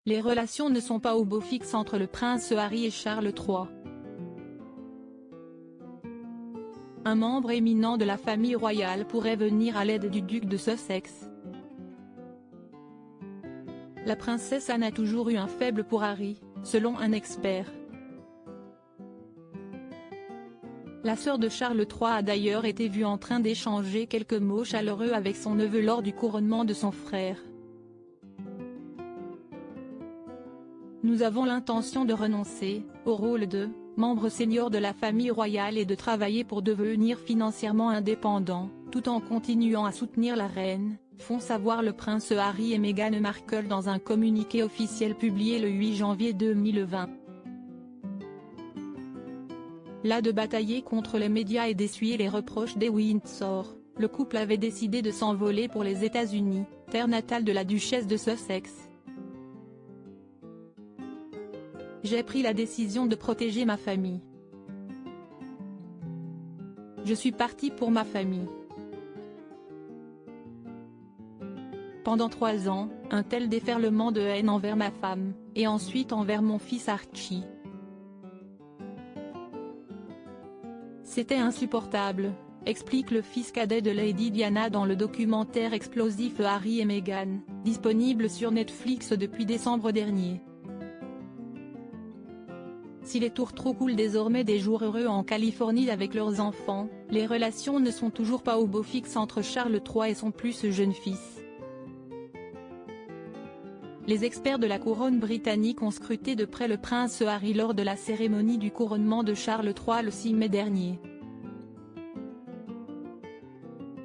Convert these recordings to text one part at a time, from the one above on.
Les relations ne sont pas au beau fixe entre le prince Harry et Charles III. Un membre éminent de la famille royale pourrait venir à l'aide du duc de Sussex. La princesse Anne a toujours eu un faible pour Harry, selon un expert. La sœur de Charles III a d'ailleurs été vue en train d'échanger quelques mots chaleureux avec son neveu lors du couronnement de son frère. Nous avons l'intention de renoncer au rôle de membre senior de la famille royale et de travailler pour devenir financièrement indépendant, tout en continuant à soutenir la reine, font savoir le prince Harry et Meghan Markle dans un communiqué officiel publié le 8 janvier 2020. Las de batailler contre les médias et d'essuyer les reproches des Windsor, le couple avait décidé de s'envoler pour les États-Unis, terre natale de la duchesse de Sussex. J'ai pris la décision de protéger ma famille. Je suis partie pour ma famille. Pendant 3 ans, un tel déferlement de haine envers ma femme, et ensuite envers mon fils Archie. C'était insupportable, explique le fils cadet de Lady Diana dans le documentaire explosif Harry et Meghan, disponible sur Netflix depuis décembre dernier. Si les tourtereaux coulent désormais des jours heureux en Californie avec leurs enfants, les relations ne sont toujours pas au beau fixe entre Charles III et son plus jeune fils. Les experts de la couronne britannique ont scruté de près le prince Harry lors de la cérémonie du couronnement de Charles III le 6 mai dernier.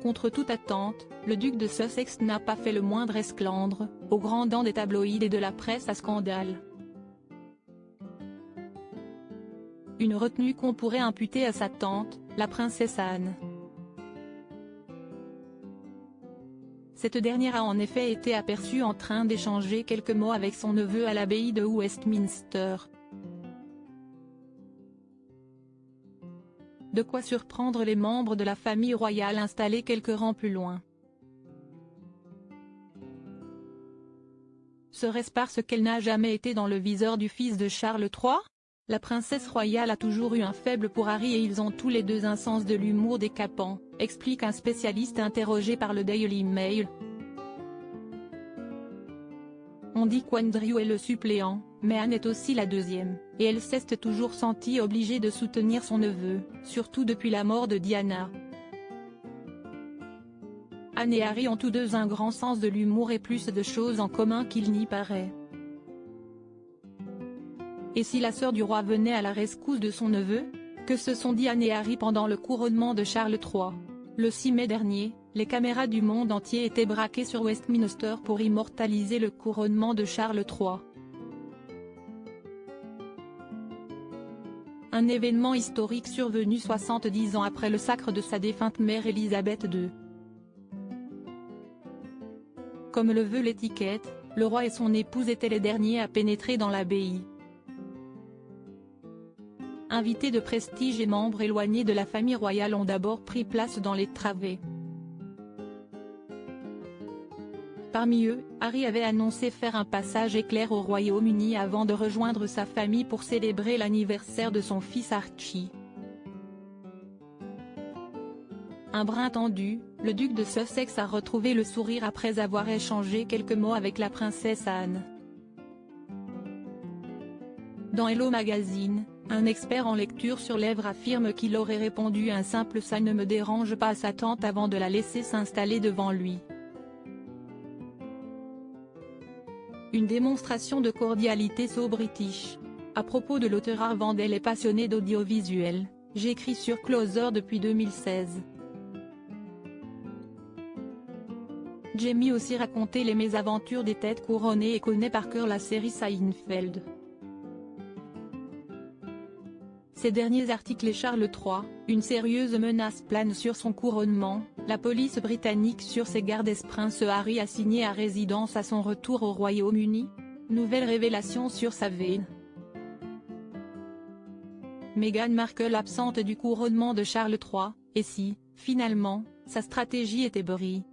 Contre toute attente, le duc de Sussex n'a pas fait le moindre esclandre, au grand dam des tabloïds et de la presse à scandale. Une retenue qu'on pourrait imputer à sa tante, la princesse Anne. Cette dernière a en effet été aperçue en train d'échanger quelques mots avec son neveu à l'abbaye de Westminster. De quoi surprendre les membres de la famille royale installés quelques rangs plus loin. Serait-ce parce qu'elle n'a jamais été dans le viseur du fils de Charles III ? La princesse royale a toujours eu un faible pour Harry et ils ont tous les deux un sens de l'humour décapant, explique un spécialiste interrogé par le Daily Mail. On dit qu'Andrew est le suppléant, mais Anne est aussi la deuxième, et elle s'est toujours sentie obligée de soutenir son neveu, surtout depuis la mort de Diana. Anne et Harry ont tous deux un grand sens de l'humour et plus de choses en commun qu'il n'y paraît. Et si la sœur du roi venait à la rescousse de son neveu ? Que se sont dit Anne et Harry pendant le couronnement de Charles III ? Le 6 mai dernier, les caméras du monde entier étaient braquées sur Westminster pour immortaliser le couronnement de Charles III. Un événement historique survenu 70 ans après le sacre de sa défunte mère Élisabeth II. Comme le veut l'étiquette, le roi et son épouse étaient les derniers à pénétrer dans l'abbaye. Invités de prestige et membres éloignés de la famille royale ont d'abord pris place dans les travées. Parmi eux, Harry avait annoncé faire un passage éclair au Royaume-Uni avant de rejoindre sa famille pour célébrer l'anniversaire de son fils Archie. Un brin tendu, le duc de Sussex a retrouvé le sourire après avoir échangé quelques mots avec la princesse Anne. Dans Hello Magazine, un expert en lecture sur lèvres affirme qu'il aurait répondu un simple « ça ne me dérange pas » à sa tante avant de la laisser s'installer devant lui. Une démonstration de cordialité so british. À propos de l'auteur Arvandel est passionné d'audiovisuel, j'écris sur Closer depuis 2016. Jamie aussi raconté les mésaventures des têtes couronnées et connaît par cœur la série Seinfeld. Ces derniers articles et Charles III, une sérieuse menace plane sur son couronnement, la police britannique sur ses gardes est prince Harry assigné à résidence à son retour au Royaume-Uni ? Nouvelle révélation sur sa veine. Meghan Markle absente du couronnement de Charles III, et si, finalement, sa stratégie était brie ?